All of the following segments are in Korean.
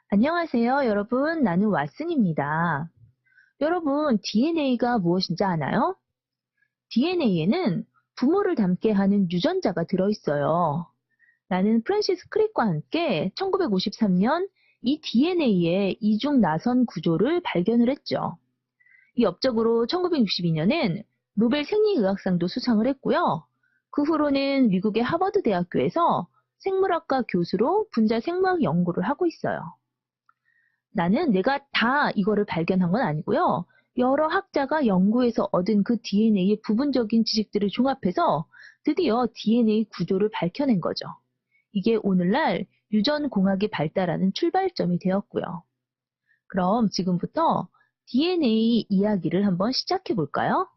안녕하세요, 여러분. 나는 왓슨입니다. 여러분, DNA가 무엇인지 아나요? DNA에는 부모를 닮게 하는 유전자가 들어있어요. 나는 프랜시스 크릭과 함께 1953년 이 DNA의 이중 나선 구조를 발견을 했죠. 이 업적으로 1962년엔 노벨 생리의학상도 수상을 했고요. 그 후로는 미국의 하버드 대학교에서 생물학과 교수로 분자 생물학 연구를 하고 있어요. 나는 내가 다 이거를 발견한 건 아니고요. 여러 학자가 연구해서 얻은 그 DNA의 부분적인 지식들을 종합해서 드디어 DNA 구조를 밝혀낸 거죠. 이게 오늘날 유전공학이 발달하는 출발점이 되었고요. 그럼 지금부터 DNA 이야기를 한번 시작해 볼까요?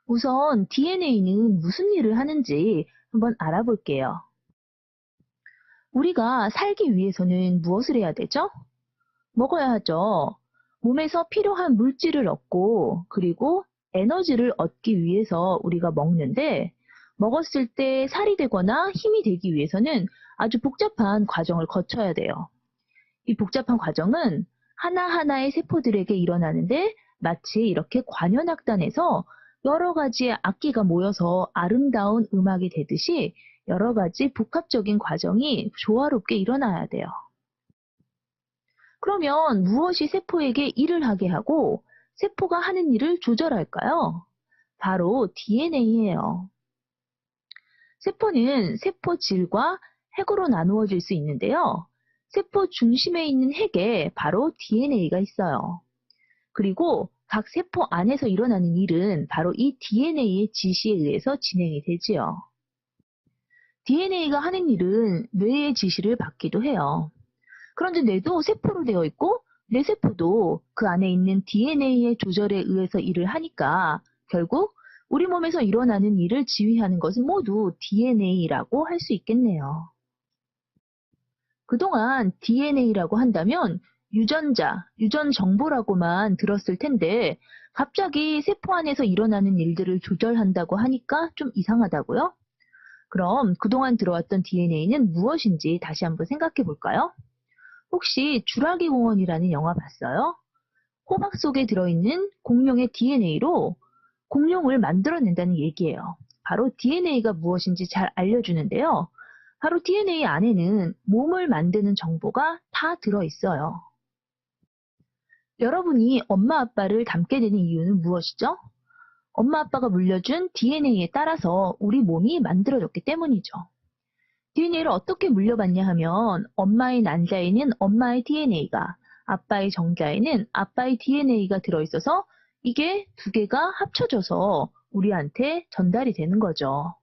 우선 DNA는 무슨 일을 하는지 한번 알아볼게요. 우리가 살기 위해서는 무엇을 해야 되죠? 먹어야 하죠. 몸에서 필요한 물질을 얻고 그리고 에너지를 얻기 위해서 우리가 먹는데 먹었을 때 살이 되거나 힘이 되기 위해서는 아주 복잡한 과정을 거쳐야 돼요. 이 복잡한 과정은 하나하나의 세포들에게 일어나는데 마치 이렇게 관현악단에서 여러 가지의 악기가 모여서 아름다운 음악이 되듯이 여러 가지 복합적인 과정이 조화롭게 일어나야 돼요. 그러면 무엇이 세포에게 일을 하게 하고 세포가 하는 일을 조절할까요? 바로 DNA예요. 세포는 세포 질과 핵으로 나누어질 수 있는데요. 세포 중심에 있는 핵에 바로 DNA가 있어요. 그리고 각 세포 안에서 일어나는 일은 바로 이 DNA의 지시에 의해서 진행이 되지요. DNA가 하는 일은 뇌의 지시를 받기도 해요. 그런데 뇌도 세포로 되어 있고 뇌 세포도 그 안에 있는 DNA의 조절에 의해서 일을 하니까 결국 우리 몸에서 일어나는 일을 지휘하는 것은 모두 DNA라고 할 수 있겠네요. 그동안 DNA라고 한다면 유전자, 유전 정보라고만 들었을 텐데 갑자기 세포 안에서 일어나는 일들을 조절한다고 하니까 좀 이상하다고요? 그럼 그동안 들어왔던 DNA는 무엇인지 다시 한번 생각해 볼까요? 혹시 주라기 공원이라는 영화 봤어요? 호박 속에 들어있는 공룡의 DNA로 공룡을 만들어낸다는 얘기예요. 바로 DNA가 무엇인지 잘 알려주는데요. 바로 DNA 안에는 몸을 만드는 정보가 다 들어있어요. 여러분이 엄마 아빠를 닮게 되는 이유는 무엇이죠? 엄마 아빠가 물려준 DNA에 따라서 우리 몸이 만들어졌기 때문이죠. DNA를 어떻게 물려받냐 하면 엄마의 난자에는 엄마의 DNA가, 아빠의 정자에는 아빠의 DNA가 들어있어서 이게 두 개가 합쳐져서 우리한테 전달이 되는 거죠.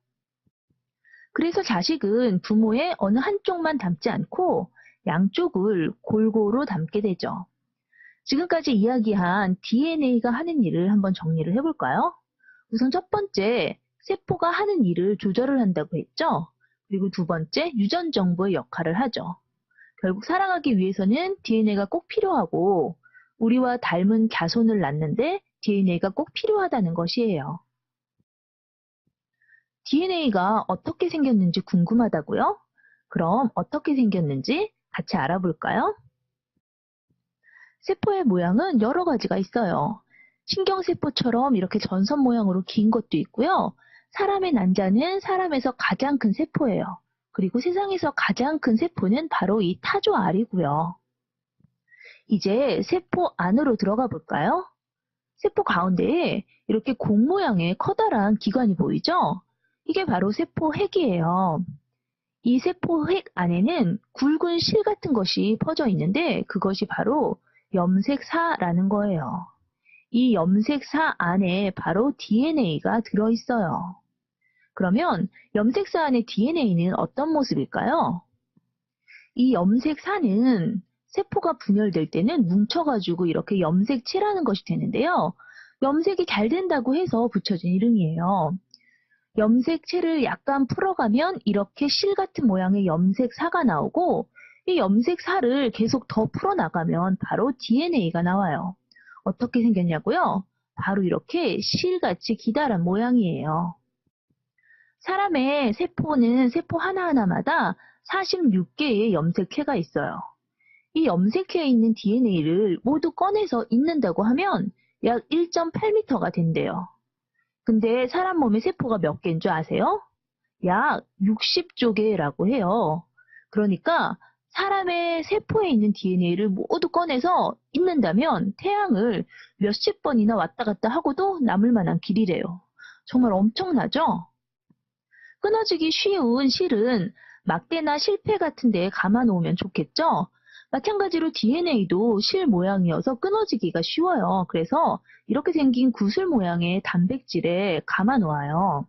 그래서 자식은 부모의 어느 한쪽만 닮지 않고 양쪽을 골고루 닮게 되죠. 지금까지 이야기한 DNA가 하는 일을 한번 정리를 해볼까요? 우선 첫 번째, 세포가 하는 일을 조절을 한다고 했죠? 그리고 두 번째, 유전 정보의 역할을 하죠. 결국 살아가기 위해서는 DNA가 꼭 필요하고 우리와 닮은 자손을 낳는데 DNA가 꼭 필요하다는 것이에요. DNA가 어떻게 생겼는지 궁금하다고요? 그럼 어떻게 생겼는지 같이 알아볼까요? 세포의 모양은 여러 가지가 있어요. 신경세포처럼 이렇게 전선 모양으로 긴 것도 있고요. 사람의 난자는 사람에서 가장 큰 세포예요. 그리고 세상에서 가장 큰 세포는 바로 이 타조알이고요. 이제 세포 안으로 들어가 볼까요? 세포 가운데에 이렇게 공 모양의 커다란 기관이 보이죠? 이게 바로 세포핵이에요. 이 세포핵 안에는 굵은 실 같은 것이 퍼져 있는데 그것이 바로 염색사라는 거예요. 이 염색사 안에 바로 DNA가 들어있어요. 그러면 염색사 안의 DNA는 어떤 모습일까요? 이 염색사는 세포가 분열될 때는 뭉쳐가지고 이렇게 염색체라는 것이 되는데요. 염색이 잘 된다고 해서 붙여진 이름이에요. 염색체를 약간 풀어가면 이렇게 실 같은 모양의 염색사가 나오고 이 염색사를 계속 더 풀어나가면 바로 DNA가 나와요. 어떻게 생겼냐고요? 바로 이렇게 실같이 기다란 모양이에요. 사람의 세포는 세포 하나하나마다 46개의 염색체가 있어요. 이 염색체에 있는 DNA를 모두 꺼내서 읽는다고 하면 약 1.8m가 된대요. 근데 사람 몸의 세포가 몇 개인 줄 아세요? 약 60조 개라고 해요. 그러니까 사람의 세포에 있는 DNA를 모두 꺼내서 읽는다면 태양을 몇십 번이나 왔다 갔다 하고도 남을 만한 길이래요. 정말 엄청나죠? 끊어지기 쉬운 실은 막대나 실패 같은 데에 감아 놓으면 좋겠죠? 마찬가지로 DNA도 실 모양이어서 끊어지기가 쉬워요. 그래서 이렇게 생긴 구슬 모양의 단백질에 감아 놓아요.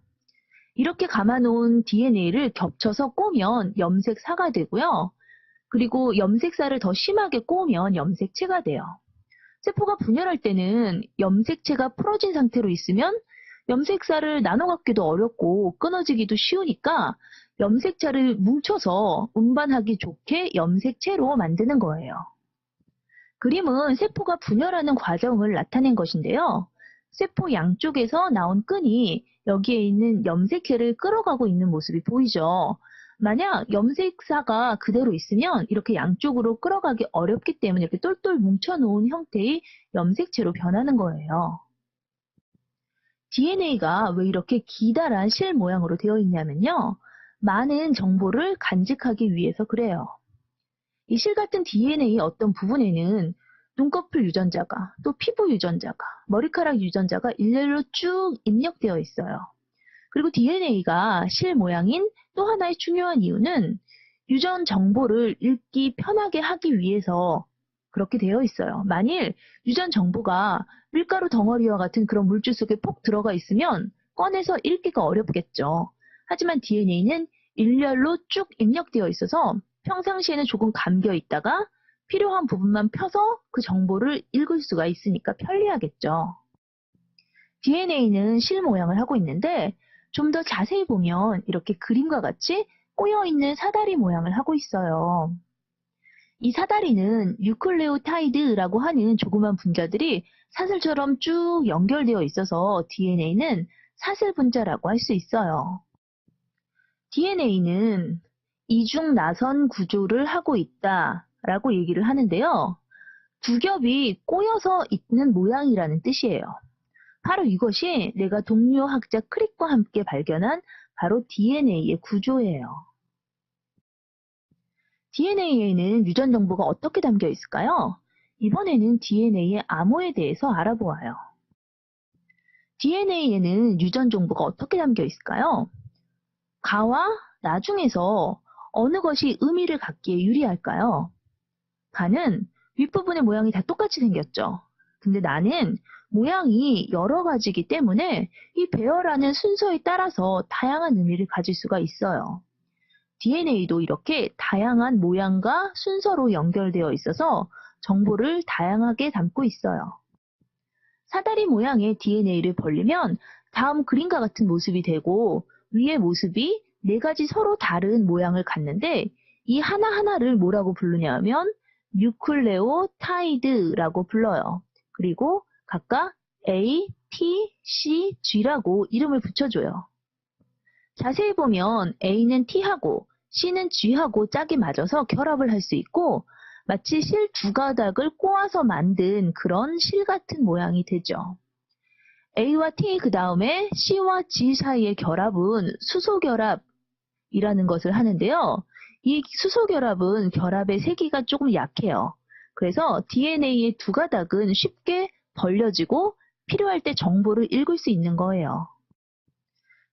이렇게 감아 놓은 DNA를 겹쳐서 꼬면 염색사가 되고요. 그리고 염색사를 더 심하게 꼬면 염색체가 돼요. 세포가 분열할 때는 염색체가 풀어진 상태로 있으면 염색사를 나눠 갖기도 어렵고 끊어지기도 쉬우니까 염색체를 뭉쳐서 운반하기 좋게 염색체로 만드는 거예요. 그림은 세포가 분열하는 과정을 나타낸 것인데요. 세포 양쪽에서 나온 끈이 여기에 있는 염색체를 끌어가고 있는 모습이 보이죠. 만약 염색사가 그대로 있으면 이렇게 양쪽으로 끌어가기 어렵기 때문에 이렇게 똘똘 뭉쳐놓은 형태의 염색체로 변하는 거예요. DNA가 왜 이렇게 기다란 실 모양으로 되어 있냐면요. 많은 정보를 간직하기 위해서 그래요. 이 실 같은 DNA 어떤 부분에는 눈꺼풀 유전자가, 또 피부 유전자가, 머리카락 유전자가 일렬로 쭉 입력되어 있어요. 그리고 DNA가 실 모양인 또 하나의 중요한 이유는 유전 정보를 읽기 편하게 하기 위해서 그렇게 되어 있어요. 만일 유전 정보가 밀가루 덩어리와 같은 그런 물질 속에 폭 들어가 있으면 꺼내서 읽기가 어렵겠죠. 하지만 DNA는 일렬로 쭉 입력되어 있어서 평상시에는 조금 감겨 있다가 필요한 부분만 펴서 그 정보를 읽을 수가 있으니까 편리하겠죠. DNA는 실 모양을 하고 있는데 좀 더 자세히 보면 이렇게 그림과 같이 꼬여있는 사다리 모양을 하고 있어요. 이 사다리는 뉴클레오타이드라고 하는 조그만 분자들이 사슬처럼 쭉 연결되어 있어서 DNA는 사슬 분자라고 할 수 있어요. DNA는 이중 나선 구조를 하고 있다라고 얘기를 하는데요. 두 겹이 꼬여서 있는 모양이라는 뜻이에요. 바로 이것이 내가 동료 학자 크릭과 함께 발견한 바로 DNA의 구조예요. DNA에는 유전 정보가 어떻게 담겨 있을까요? 이번에는 DNA의 암호에 대해서 알아보아요. DNA에는 유전 정보가 어떻게 담겨 있을까요? 가와 나 중에서 어느 것이 의미를 갖기에 유리할까요? 가는 윗부분의 모양이 다 똑같이 생겼죠. 근데 나는 모양이 여러 가지이기 때문에 이 배열하는 순서에 따라서 다양한 의미를 가질 수가 있어요. DNA도 이렇게 다양한 모양과 순서로 연결되어 있어서 정보를 다양하게 담고 있어요. 사다리 모양의 DNA를 벌리면 다음 그림과 같은 모습이 되고 위의 모습이 네 가지 서로 다른 모양을 갖는데 이 하나하나를 뭐라고 부르냐 하면 뉴클레오타이드라고 불러요. 그리고 각각 A, T, C, G라고 이름을 붙여줘요. 자세히 보면 A는 T하고 C는 G하고 짝이 맞아서 결합을 할 수 있고 마치 실 두 가닥을 꼬아서 만든 그런 실 같은 모양이 되죠. A와 T 그 다음에 C와 G 사이의 결합은 수소결합이라는 것을 하는데요. 이 수소결합은 결합의 세기가 조금 약해요. 그래서 DNA의 두 가닥은 쉽게 벌려지고 필요할 때 정보를 읽을 수 있는 거예요.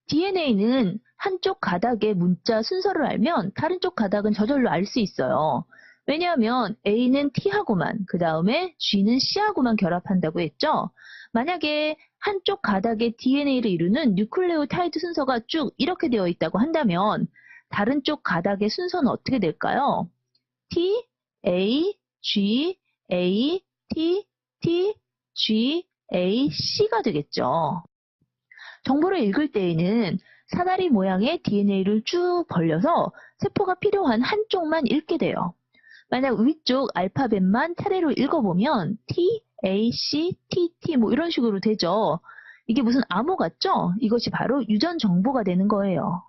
DNA는 한쪽 가닥의 문자 순서를 알면 다른 쪽 가닥은 저절로 알 수 있어요. 왜냐하면 A는 T하고만, 그 다음에 G는 C하고만 결합한다고 했죠. 만약에 한쪽 가닥의 DNA를 이루는 뉴클레오타이드 순서가 쭉 이렇게 되어 있다고 한다면 다른 쪽 가닥의 순서는 어떻게 될까요? T, A, G, A, T, T, G, A, C가 되겠죠. 정보를 읽을 때에는 사다리 모양의 DNA를 쭉 벌려서 세포가 필요한 한쪽만 읽게 돼요. 만약 위쪽 알파벳만 차례로 읽어보면 T, A, C, T, T 뭐 이런 식으로 되죠. 이게 무슨 암호 같죠? 이것이 바로 유전 정보가 되는 거예요.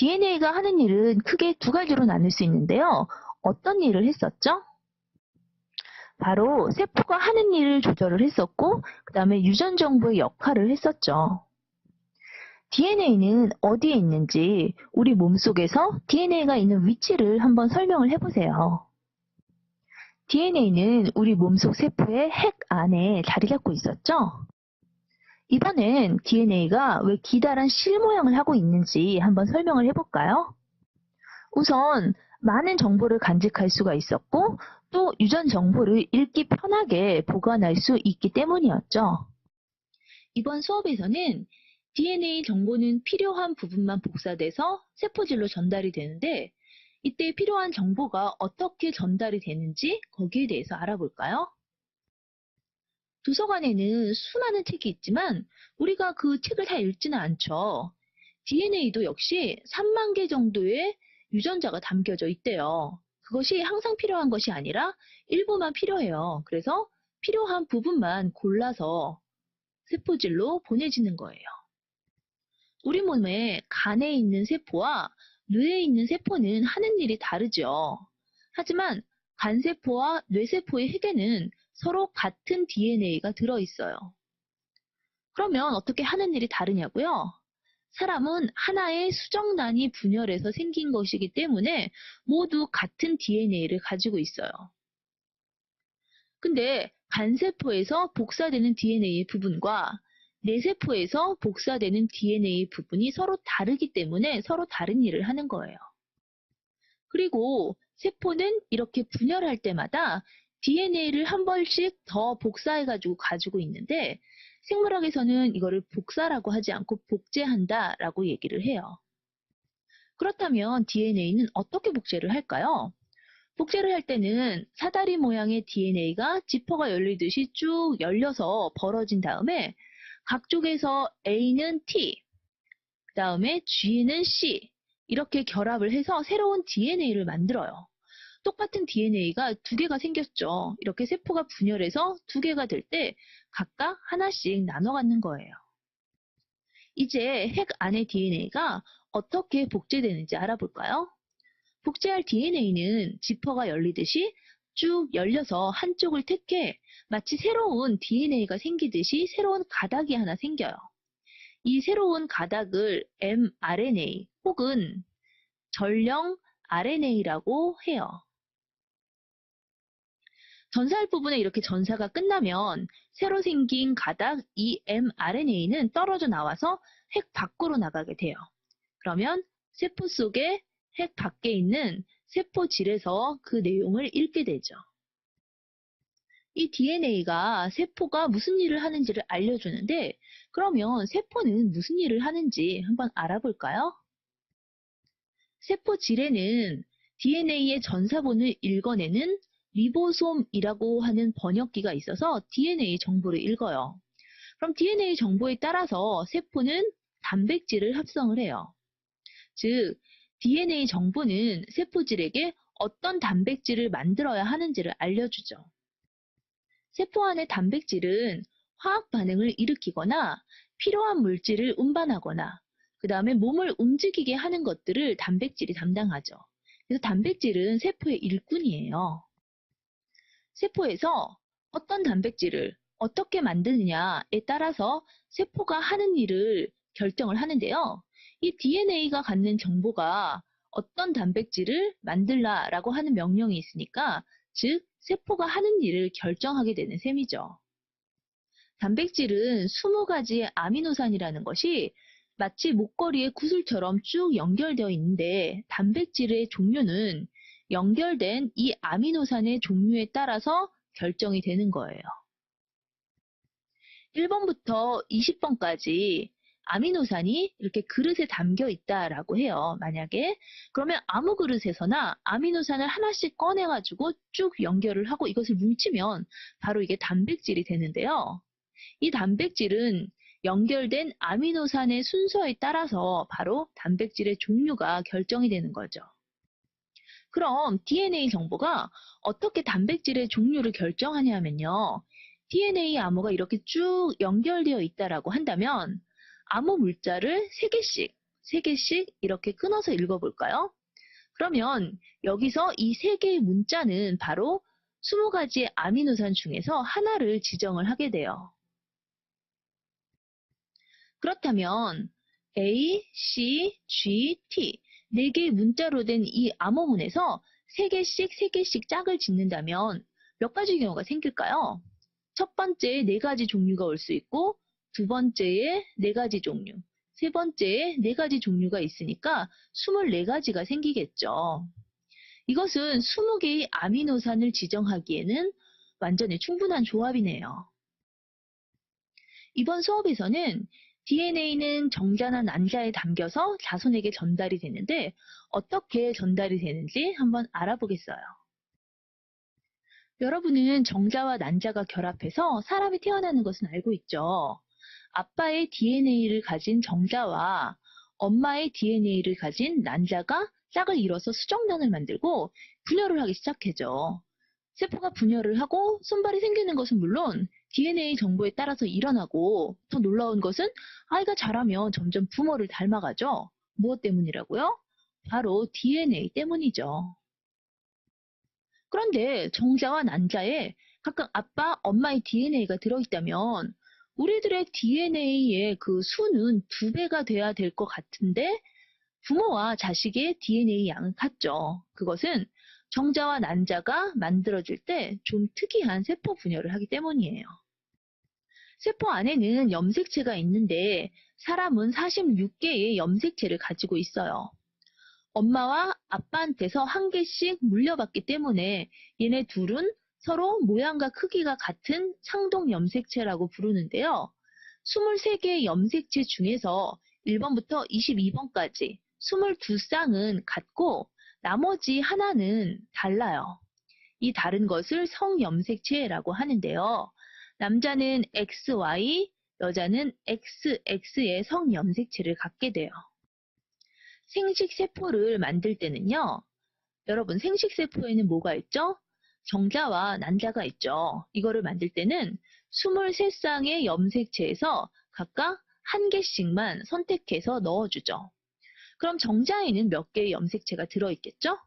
DNA가 하는 일은 크게 두 가지로 나눌 수 있는데요. 어떤 일을 했었죠? 바로 세포가 하는 일을 조절을 했었고, 그 다음에 유전 정보의 역할을 했었죠. DNA는 어디에 있는지 우리 몸속에서 DNA가 있는 위치를 한번 설명을 해보세요. DNA는 우리 몸속 세포의 핵 안에 자리 잡고 있었죠? 이번엔 DNA가 왜 기다란 실 모양을 하고 있는지 한번 설명을 해볼까요? 우선 많은 정보를 간직할 수가 있었고 또 유전 정보를 읽기 편하게 보관할 수 있기 때문이었죠. 이번 수업에서는 DNA 정보는 필요한 부분만 복사돼서 세포질로 전달이 되는데 이때 필요한 정보가 어떻게 전달이 되는지 거기에 대해서 알아볼까요? 도서관에는 수많은 책이 있지만 우리가 그 책을 다 읽지는 않죠. DNA도 역시 3만 개 정도의 유전자가 담겨져 있대요. 그것이 항상 필요한 것이 아니라 일부만 필요해요. 그래서 필요한 부분만 골라서 세포질로 보내지는 거예요. 우리 몸에 간에 있는 세포와 뇌에 있는 세포는 하는 일이 다르죠. 하지만 간세포와 뇌세포의 핵에는 서로 같은 DNA가 들어있어요. 그러면 어떻게 하는 일이 다르냐고요? 사람은 하나의 수정란이 분열해서 생긴 것이기 때문에 모두 같은 DNA를 가지고 있어요. 근데 간세포에서 복사되는 DNA 부분과 뇌세포에서 복사되는 DNA 부분이 서로 다르기 때문에 서로 다른 일을 하는 거예요. 그리고 세포는 이렇게 분열할 때마다 DNA를 한 번씩 더 복사해가지고 가지고 있는데 생물학에서는 이거를 복사라고 하지 않고 복제한다라고 얘기를 해요. 그렇다면 DNA는 어떻게 복제를 할까요? 복제를 할 때는 사다리 모양의 DNA가 지퍼가 열리듯이 쭉 열려서 벌어진 다음에 각쪽에서 A는 T, 그 다음에 G는 C 이렇게 결합을 해서 새로운 DNA를 만들어요. 똑같은 DNA가 두 개가 생겼죠. 이렇게 세포가 분열해서 두 개가 될 때 각각 하나씩 나눠 갖는 거예요. 이제 핵 안의 DNA가 어떻게 복제되는지 알아볼까요? 복제할 DNA는 지퍼가 열리듯이 쭉 열려서 한쪽을 택해 마치 새로운 DNA가 생기듯이 새로운 가닥이 하나 생겨요. 이 새로운 가닥을 mRNA 혹은 전령 RNA라고 해요. 전사할 부분에 이렇게 전사가 끝나면 새로 생긴 가닥 이 mRNA는 떨어져 나와서 핵 밖으로 나가게 돼요. 그러면 세포 속에 핵 밖에 있는 세포질에서 그 내용을 읽게 되죠. 이 DNA가 세포가 무슨 일을 하는지를 알려주는데 그러면 세포는 무슨 일을 하는지 한번 알아볼까요? 세포질에는 DNA의 전사본을 읽어내는 리보솜이라고 하는 번역기가 있어서 DNA 정보를 읽어요. 그럼 DNA 정보에 따라서 세포는 단백질을 합성을 해요. 즉, DNA 정보는 세포질에게 어떤 단백질을 만들어야 하는지를 알려주죠. 세포 안의 단백질은 화학 반응을 일으키거나 필요한 물질을 운반하거나 그 다음에 몸을 움직이게 하는 것들을 단백질이 담당하죠. 그래서 단백질은 세포의 일꾼이에요. 세포에서 어떤 단백질을 어떻게 만드느냐에 따라서 세포가 하는 일을 결정을 하는데요. 이 DNA가 갖는 정보가 어떤 단백질을 만들라라고 하는 명령이 있으니까 즉 세포가 하는 일을 결정하게 되는 셈이죠. 단백질은 20가지의 아미노산이라는 것이 마치 목걸이의 구슬처럼 쭉 연결되어 있는데 단백질의 종류는 연결된 이 아미노산의 종류에 따라서 결정이 되는 거예요. 1번부터 20번까지 아미노산이 이렇게 그릇에 담겨 있다라고 해요. 만약에 그러면 아무 그릇에서나 아미노산을 하나씩 꺼내가지고 쭉 연결을 하고 이것을 뭉치면 바로 이게 단백질이 되는데요. 이 단백질은 연결된 아미노산의 순서에 따라서 바로 단백질의 종류가 결정이 되는 거죠. 그럼 DNA 정보가 어떻게 단백질의 종류를 결정하냐면요. DNA 암호가 이렇게 쭉 연결되어 있다라고 한다면 암호 물자를 3개씩 3개씩 이렇게 끊어서 읽어볼까요? 그러면 여기서 이 3개의 문자는 바로 20가지의 아미노산 중에서 하나를 지정을 하게 돼요. 그렇다면 A, C, G, T 4개의 문자로 된 이 암호문에서 3개씩 짝을 짓는다면 몇 가지 경우가 생길까요? 첫 번째에 4가지 종류가 올 수 있고, 두 번째에 4가지 종류, 세 번째에 4가지 종류가 있으니까 24가지가 생기겠죠. 이것은 20개의 아미노산을 지정하기에는 완전히 충분한 조합이네요. 이번 수업에서는 DNA는 정자나 난자에 담겨서 자손에게 전달이 되는데 어떻게 전달이 되는지 한번 알아보겠어요. 여러분은 정자와 난자가 결합해서 사람이 태어나는 것은 알고 있죠. 아빠의 DNA를 가진 정자와 엄마의 DNA를 가진 난자가 짝을 이뤄서 수정란을 만들고 분열을 하기 시작하죠. 세포가 분열을 하고 손발이 생기는 것은 물론 DNA 정보에 따라서 일어나고, 더 놀라운 것은 아이가 자라면 점점 부모를 닮아가죠. 무엇 때문이라고요? 바로 DNA 때문이죠. 그런데 정자와 난자에 각각 아빠, 엄마의 DNA가 들어있다면 우리들의 DNA의 그 수는 2배가 돼야 될 것 같은데 부모와 자식의 DNA 양은 같죠. 그것은 정자와 난자가 만들어질 때 좀 특이한 세포 분열을 하기 때문이에요. 세포 안에는 염색체가 있는데 사람은 46개의 염색체를 가지고 있어요. 엄마와 아빠한테서 1개씩 물려받기 때문에 얘네 둘은 서로 모양과 크기가 같은 상동 염색체라고 부르는데요. 23개의 염색체 중에서 1번부터 22번까지 22쌍은 같고 나머지 하나는 달라요. 이 다른 것을 성염색체라고 하는데요. 남자는 XY, 여자는 XX의 성염색체를 갖게 돼요. 생식세포를 만들 때는요. 여러분, 생식세포에는 뭐가 있죠? 정자와 난자가 있죠. 이거를 만들 때는 23쌍의 염색체에서 각각 1개씩만 선택해서 넣어주죠. 그럼 정자에는 몇 개의 염색체가 들어있겠죠?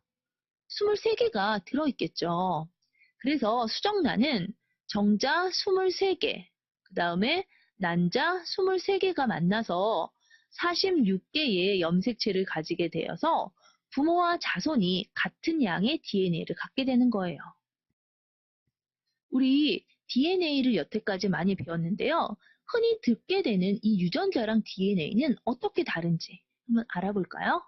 23개가 들어있겠죠. 그래서 수정란은 정자 23개, 그 다음에 난자 23개가 만나서 46개의 염색체를 가지게 되어서 부모와 자손이 같은 양의 DNA를 갖게 되는 거예요. 우리 DNA를 여태까지 많이 배웠는데요. 흔히 듣게 되는 이 유전자랑 DNA는 어떻게 다른지 한번 알아볼까요?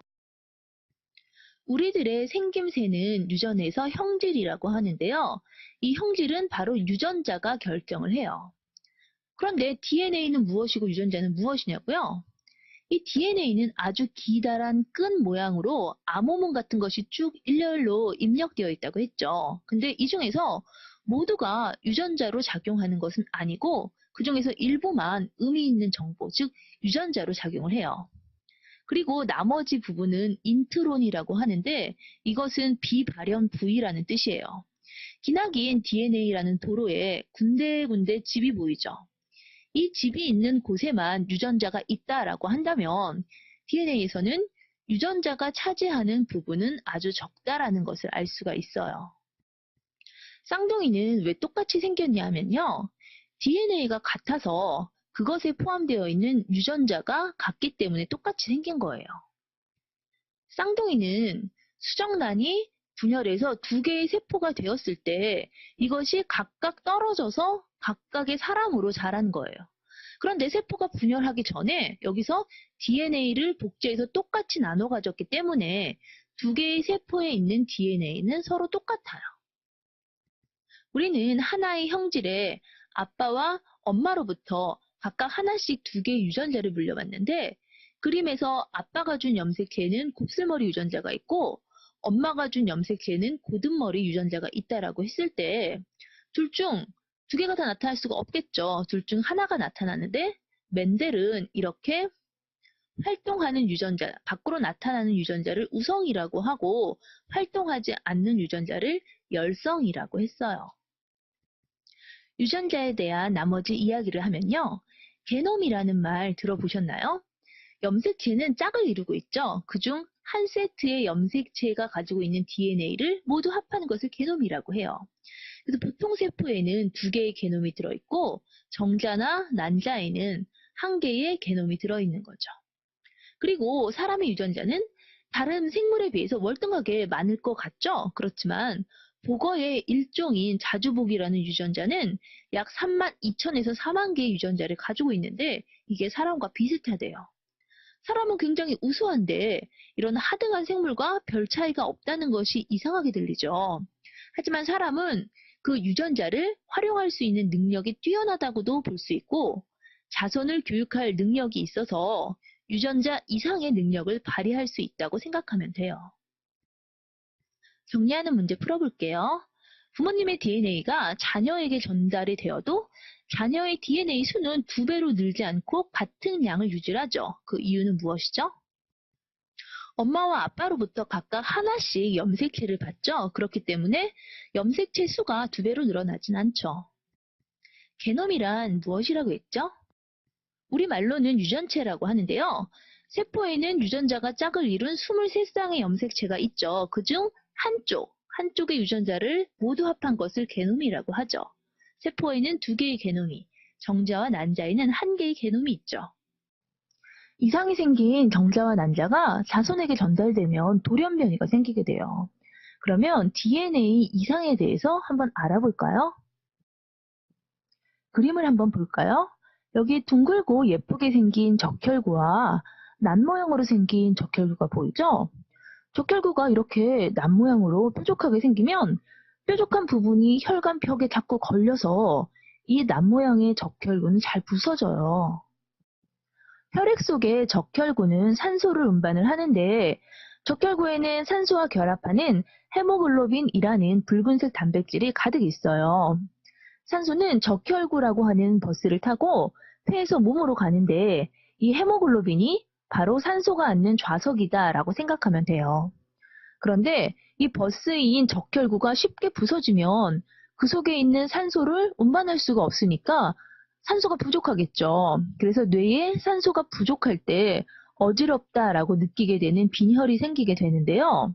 우리들의 생김새는 유전에서 형질이라고 하는데요. 이 형질은 바로 유전자가 결정을 해요. 그런데 DNA는 무엇이고 유전자는 무엇이냐고요? 이 DNA는 아주 기다란 끈 모양으로 암호문 같은 것이 쭉 일렬로 입력되어 있다고 했죠. 근데 이 중에서 모두가 유전자로 작용하는 것은 아니고 그 중에서 일부만 의미 있는 정보, 즉 유전자로 작용을 해요. 그리고 나머지 부분은 인트론이라고 하는데 이것은 비발현 부위라는 뜻이에요. 기나긴 DNA라는 도로에 군데군데 집이 보이죠. 이 집이 있는 곳에만 유전자가 있다라고 한다면 DNA에서는 유전자가 차지하는 부분은 아주 적다라는 것을 알 수가 있어요. 쌍둥이는 왜 똑같이 생겼냐 하면요. DNA가 같아서 그것에 포함되어 있는 유전자가 같기 때문에 똑같이 생긴 거예요. 쌍둥이는 수정란이 분열해서 2개의 세포가 되었을 때 이것이 각각 떨어져서 각각의 사람으로 자란 거예요. 그런데 세포가 분열하기 전에 여기서 DNA를 복제해서 똑같이 나눠 가졌기 때문에 2개의 세포에 있는 DNA는 서로 똑같아요. 우리는 하나의 형질에 아빠와 엄마로부터 각각 하나씩 2개의 유전자를 물려받는데 그림에서 아빠가 준 염색체에는 곱슬머리 유전자가 있고 엄마가 준 염색체에는 고든머리 유전자가 있다라고 했을 때 둘 중 2개가 다 나타날 수가 없겠죠. 둘 중 하나가 나타나는데 멘델은 이렇게 활동하는 유전자, 밖으로 나타나는 유전자를 우성이라고 하고 활동하지 않는 유전자를 열성이라고 했어요. 유전자에 대한 나머지 이야기를 하면요. 게놈이라는 말 들어보셨나요? 염색체는 짝을 이루고 있죠. 그중 한 세트의 염색체가 가지고 있는 DNA를 모두 합하는 것을 게놈이라고 해요. 그래서 보통 세포에는 두 개의 게놈이 들어있고 정자나 난자에는 한 개의 게놈이 들어있는 거죠. 그리고 사람의 유전자는 다른 생물에 비해서 월등하게 많을 것 같죠? 그렇지만 복어의 일종인 자주복이라는 유전자는 약 32,000에서 4만 개의 유전자를 가지고 있는데 이게 사람과 비슷하대요. 사람은 굉장히 우수한데 이런 하등한 생물과 별 차이가 없다는 것이 이상하게 들리죠. 하지만 사람은 그 유전자를 활용할 수 있는 능력이 뛰어나다고도 볼 수 있고 자손을 교육할 능력이 있어서 유전자 이상의 능력을 발휘할 수 있다고 생각하면 돼요. 정리하는 문제 풀어볼게요. 부모님의 DNA가 자녀에게 전달이 되어도 자녀의 DNA 수는 2배로 늘지 않고 같은 양을 유지하죠. 그 이유는 무엇이죠? 엄마와 아빠로부터 각각 하나씩 염색체를 받죠. 그렇기 때문에 염색체 수가 2배로 늘어나진 않죠. 게놈이란 무엇이라고 했죠? 우리말로는 유전체라고 하는데요. 세포에는 유전자가 짝을 이룬 23쌍의 염색체가 있죠. 그중 한쪽의 유전자를 모두 합한 것을 게놈이라고 하죠. 세포에는 2개의 게놈이, 정자와 난자에는 1개의 게놈이 있죠. 이상이 생긴 정자와 난자가 자손에게 전달되면 돌연변이가 생기게 돼요. 그러면 DNA 이상에 대해서 한번 알아볼까요? 그림을 한번 볼까요? 여기 둥글고 예쁘게 생긴 적혈구와 난 모양으로 생긴 적혈구가 보이죠? 적혈구가 이렇게 난 모양으로 뾰족하게 생기면 뾰족한 부분이 혈관벽에 자꾸 걸려서 이 난 모양의 적혈구는 잘 부서져요. 혈액 속의 적혈구는 산소를 운반을 하는데 적혈구에는 산소와 결합하는 헤모글로빈이라는 붉은색 단백질이 가득 있어요. 산소는 적혈구라고 하는 버스를 타고 폐에서 몸으로 가는데 이 헤모글로빈이 바로 산소가 앉는 좌석이다라고 생각하면 돼요. 그런데 이 버스인 적혈구가 쉽게 부서지면 그 속에 있는 산소를 운반할 수가 없으니까 산소가 부족하겠죠. 그래서 뇌에 산소가 부족할 때 어지럽다라고 느끼게 되는 빈혈이 생기게 되는데요.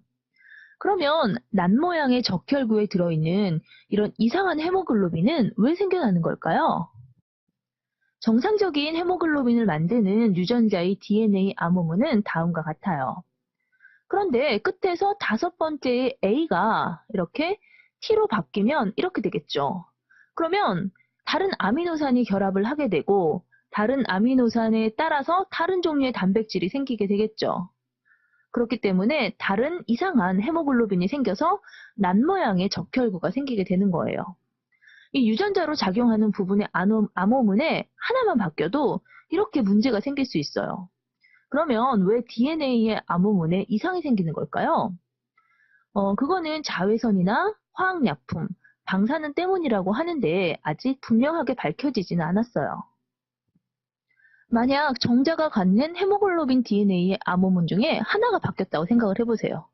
그러면 난 모양의 적혈구에 들어있는 이런 이상한 헤모글로빈은 왜 생겨나는 걸까요? 정상적인 헤모글로빈을 만드는 유전자의 DNA 암호문은 다음과 같아요. 그런데 끝에서 5번째의 A가 이렇게 T로 바뀌면 이렇게 되겠죠. 그러면 다른 아미노산이 결합을 하게 되고 다른 아미노산에 따라서 다른 종류의 단백질이 생기게 되겠죠. 그렇기 때문에 다른 이상한 헤모글로빈이 생겨서 난 모양의 적혈구가 생기게 되는 거예요. 이 유전자로 작용하는 부분의 암호문에 하나만 바뀌어도 이렇게 문제가 생길 수 있어요. 그러면 왜 DNA의 암호문에 이상이 생기는 걸까요? 그거는 자외선이나 화학약품, 방사능 때문이라고 하는데 아직 분명하게 밝혀지지는 않았어요. 만약 정자가 갖는 헤모글로빈 DNA의 암호문 중에 하나가 바뀌었다고 생각을 해보세요.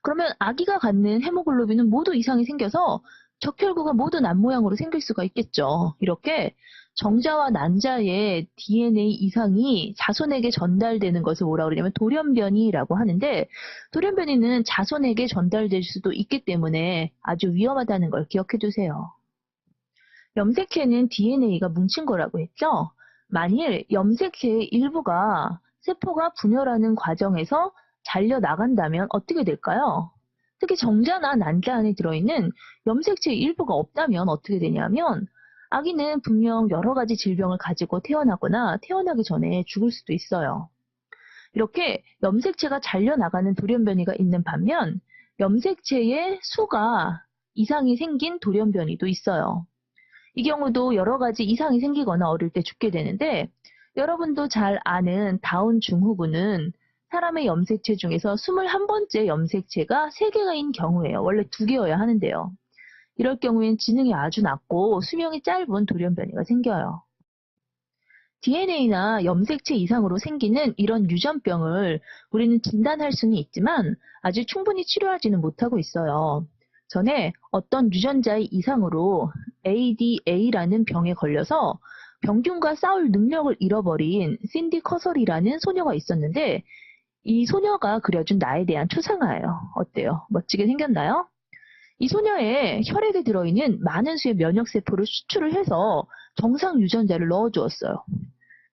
그러면 아기가 갖는 헤모글로빈은 모두 이상이 생겨서 적혈구가 모두 난 모양으로 생길 수가 있겠죠. 이렇게 정자와 난자의 DNA 이상이 자손에게 전달되는 것을 뭐라고 그러냐면 돌연변이라고 하는데 돌연변이는 자손에게 전달될 수도 있기 때문에 아주 위험하다는 걸 기억해 두세요. 염색체는 DNA가 뭉친 거라고 했죠. 만일 염색체의 일부가 세포가 분열하는 과정에서 잘려 나간다면 어떻게 될까요? 특히 정자나 난자 안에 들어있는 염색체의 일부가 없다면 어떻게 되냐면 아기는 분명 여러 가지 질병을 가지고 태어나거나 태어나기 전에 죽을 수도 있어요. 이렇게 염색체가 잘려 나가는 돌연변이가 있는 반면 염색체의 수가 이상이 생긴 돌연변이도 있어요. 이 경우도 여러 가지 이상이 생기거나 어릴 때 죽게 되는데 여러분도 잘 아는 다운 증후군은 사람의 염색체 중에서 21번째 염색체가 3개가인 경우예요. 원래 2개여야 하는데요. 이럴 경우엔 지능이 아주 낮고 수명이 짧은 돌연변이가 생겨요. DNA나 염색체 이상으로 생기는 이런 유전병을 우리는 진단할 수는 있지만 아직 충분히 치료하지는 못하고 있어요. 전에 어떤 유전자의 이상으로 ADA라는 병에 걸려서 병균과 싸울 능력을 잃어버린 신디 커설이라는 소녀가 있었는데 이 소녀가 그려준 나에 대한 초상화예요. 어때요? 멋지게 생겼나요? 이 소녀의 혈액에 들어있는 많은 수의 면역세포를 수출을 해서 정상 유전자를 넣어주었어요.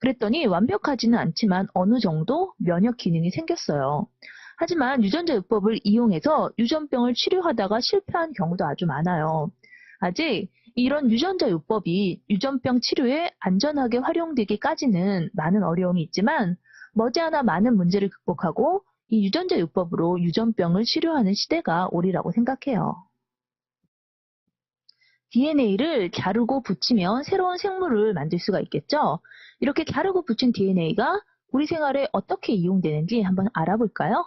그랬더니 완벽하지는 않지만 어느 정도 면역 기능이 생겼어요. 하지만 유전자 요법을 이용해서 유전병을 치료하다가 실패한 경우도 아주 많아요. 아직 이런 유전자 요법이 유전병 치료에 안전하게 활용되기까지는 많은 어려움이 있지만 머지않아 많은 문제를 극복하고 이 유전자 요법으로 유전병을 치료하는 시대가 오리라고 생각해요. DNA를 자르고 붙이면 새로운 생물을 만들 수가 있겠죠? 이렇게 자르고 붙인 DNA가 우리 생활에 어떻게 이용되는지 한번 알아볼까요?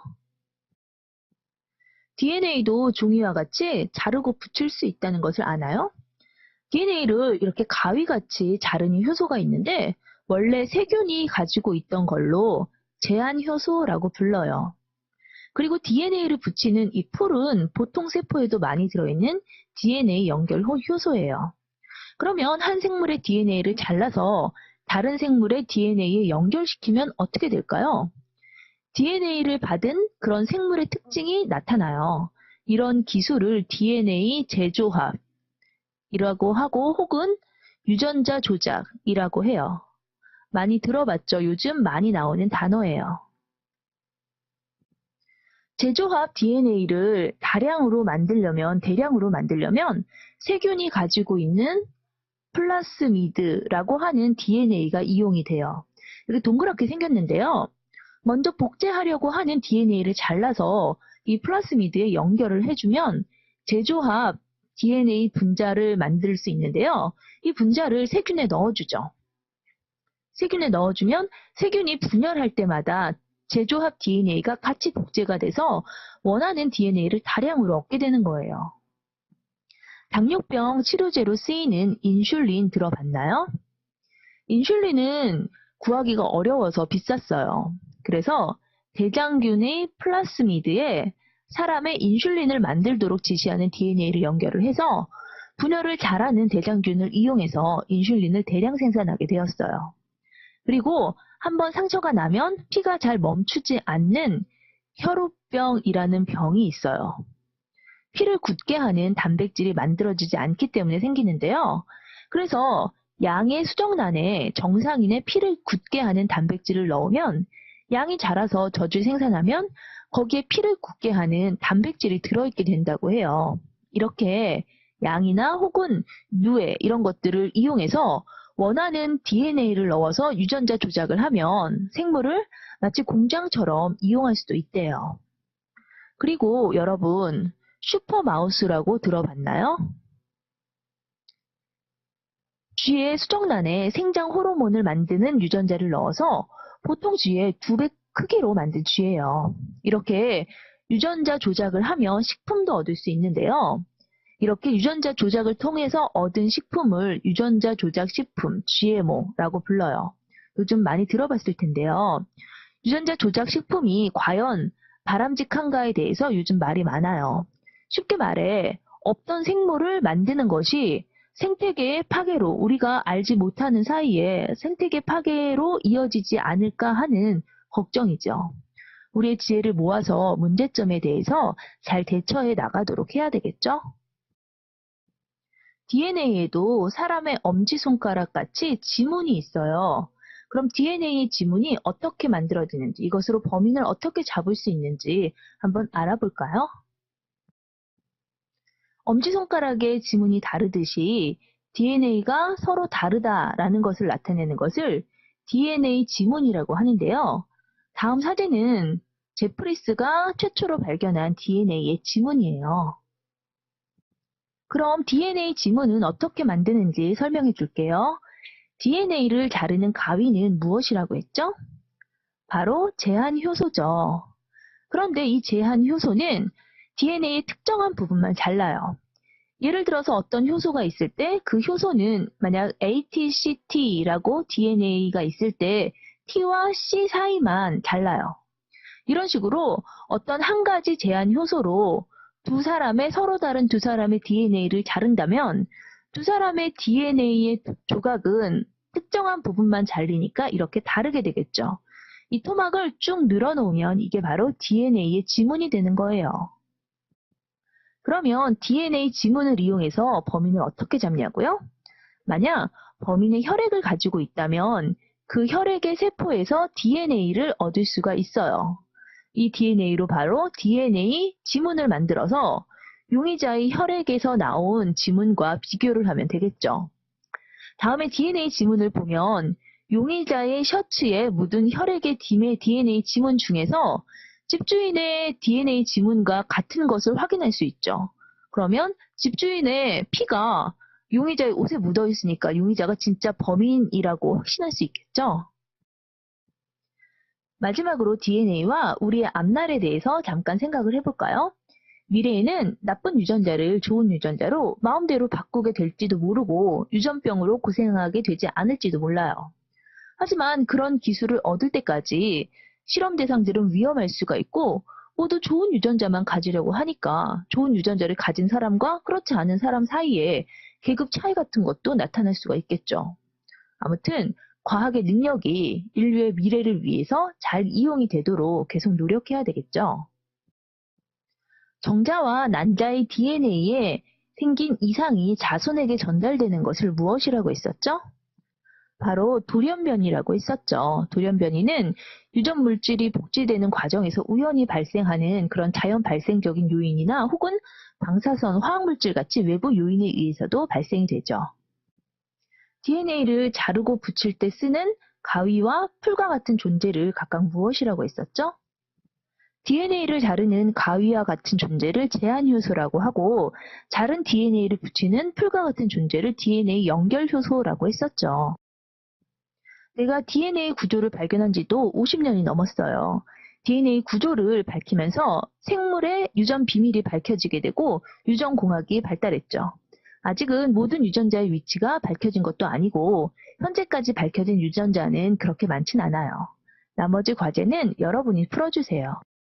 DNA도 종이와 같이 자르고 붙일 수 있다는 것을 아나요? DNA를 이렇게 가위같이 자르는 효소가 있는데 원래 세균이 가지고 있던 걸로 제한효소라고 불러요. 그리고 DNA를 붙이는 이 풀은 보통 세포에도 많이 들어있는 DNA 연결 효소예요. 그러면 한 생물의 DNA를 잘라서 다른 생물의 DNA에 연결시키면 어떻게 될까요? DNA를 받은 그런 생물의 특징이 나타나요. 이런 기술을 DNA 재조합이라고 하고 혹은 유전자 조작이라고 해요. 많이 들어봤죠? 요즘 많이 나오는 단어예요. 재조합 DNA를 대량으로 만들려면 세균이 가지고 있는 플라스미드라고 하는 DNA가 이용이 돼요. 이렇게 동그랗게 생겼는데요. 먼저 복제하려고 하는 DNA를 잘라서 이 플라스미드에 연결을 해주면 재조합 DNA 분자를 만들 수 있는데요. 이 분자를 세균에 넣어주죠. 세균에 넣어주면 세균이 분열할 때마다 재조합 DNA가 같이 복제가 돼서 원하는 DNA를 다량으로 얻게 되는 거예요. 당뇨병 치료제로 쓰이는 인슐린 들어봤나요? 인슐린은 구하기가 어려워서 비쌌어요. 그래서 대장균의 플라스미드에 사람의 인슐린을 만들도록 지시하는 DNA를 연결을 해서 분열을 잘하는 대장균을 이용해서 인슐린을 대량 생산하게 되었어요. 그리고 한번 상처가 나면 피가 잘 멈추지 않는 혈우병이라는 병이 있어요. 피를 굳게 하는 단백질이 만들어지지 않기 때문에 생기는데요. 그래서 양의 수정란에 정상인의 피를 굳게 하는 단백질을 넣으면 양이 자라서 젖을 생산하면 거기에 피를 굳게 하는 단백질이 들어있게 된다고 해요. 이렇게 양이나 혹은 누에 이런 것들을 이용해서 원하는 DNA를 넣어서 유전자 조작을 하면 생물을 마치 공장처럼 이용할 수도 있대요. 그리고 여러분, 슈퍼마우스라고 들어봤나요? 쥐의 수정란에 생장 호르몬을 만드는 유전자를 넣어서 보통 쥐의 2배 크기로 만든 쥐예요. 이렇게 유전자 조작을 하면 식품도 얻을 수 있는데요. 이렇게 유전자 조작을 통해서 얻은 식품을 유전자 조작 식품, GMO라고 불러요. 요즘 많이 들어봤을 텐데요. 유전자 조작 식품이 과연 바람직한가에 대해서 요즘 말이 많아요. 쉽게 말해 없던 생물을 만드는 것이 생태계의 파괴로 우리가 알지 못하는 사이에 생태계 파괴로 이어지지 않을까 하는 걱정이죠. 우리의 지혜를 모아서 문제점에 대해서 잘 대처해 나가도록 해야 되겠죠? DNA에도 사람의 엄지손가락 같이 지문이 있어요. 그럼 DNA 지문이 어떻게 만들어지는지, 이것으로 범인을 어떻게 잡을 수 있는지 한번 알아볼까요? 엄지손가락의 지문이 다르듯이 DNA가 서로 다르다라는 것을 나타내는 것을 DNA 지문이라고 하는데요. 다음 사진은 제프리스가 최초로 발견한 DNA의 지문이에요. 그럼 DNA 지문은 어떻게 만드는지 설명해 줄게요. DNA를 자르는 가위는 무엇이라고 했죠? 바로 제한효소죠. 그런데 이 제한효소는 DNA의 특정한 부분만 잘라요. 예를 들어서 어떤 효소가 있을 때 그 효소는 만약 ATCT라고 DNA가 있을 때 T와 C 사이만 잘라요. 이런 식으로 어떤 한 가지 제한 효소로 서로 다른 두 사람의 DNA를 자른다면 두 사람의 DNA의 조각은 특정한 부분만 잘리니까 이렇게 다르게 되겠죠. 이 토막을 쭉 늘어놓으면 이게 바로 DNA의 지문이 되는 거예요. 그러면 DNA 지문을 이용해서 범인을 어떻게 잡냐고요? 만약 범인의 혈액을 가지고 있다면 그 혈액의 세포에서 DNA를 얻을 수가 있어요. 이 DNA로 바로 DNA 지문을 만들어서 용의자의 혈액에서 나온 지문과 비교를 하면 되겠죠. 다음에 DNA 지문을 보면 용의자의 셔츠에 묻은 혈액의 DNA 지문 중에서 집주인의 DNA 지문과 같은 것을 확인할 수 있죠. 그러면 집주인의 피가 용의자의 옷에 묻어 있으니까 용의자가 진짜 범인이라고 확신할 수 있겠죠. 마지막으로 DNA와 우리의 앞날에 대해서 잠깐 생각을 해볼까요? 미래에는 나쁜 유전자를 좋은 유전자로 마음대로 바꾸게 될지도 모르고 유전병으로 고생하게 되지 않을지도 몰라요. 하지만 그런 기술을 얻을 때까지 실험 대상들은 위험할 수가 있고 모두 좋은 유전자만 가지려고 하니까 좋은 유전자를 가진 사람과 그렇지 않은 사람 사이에 계급 차이 같은 것도 나타날 수가 있겠죠. 아무튼 과학의 능력이 인류의 미래를 위해서 잘 이용이 되도록 계속 노력해야 되겠죠. 정자와 난자의 DNA에 생긴 이상이 자손에게 전달되는 것을 무엇이라고 했었죠? 바로 돌연변이라고 했었죠. 돌연변이는 유전 물질이 복제되는 과정에서 우연히 발생하는 그런 자연 발생적인 요인이나 혹은 방사선, 화학물질 같이 외부 요인에 의해서도 발생이 되죠. DNA를 자르고 붙일 때 쓰는 가위와 풀과 같은 존재를 각각 무엇이라고 했었죠? DNA를 자르는 가위와 같은 존재를 제한 효소라고 하고 자른 DNA를 붙이는 풀과 같은 존재를 DNA 연결 효소라고 했었죠. 내가 DNA 구조를 발견한 지도 50년이 넘었어요. DNA 구조를 밝히면서 생물의 유전 비밀이 밝혀지게 되고 유전공학이 발달했죠. 아직은 모든 유전자의 위치가 밝혀진 것도 아니고 현재까지 밝혀진 유전자는 그렇게 많진 않아요. 나머지 과제는 여러분이 풀어주세요.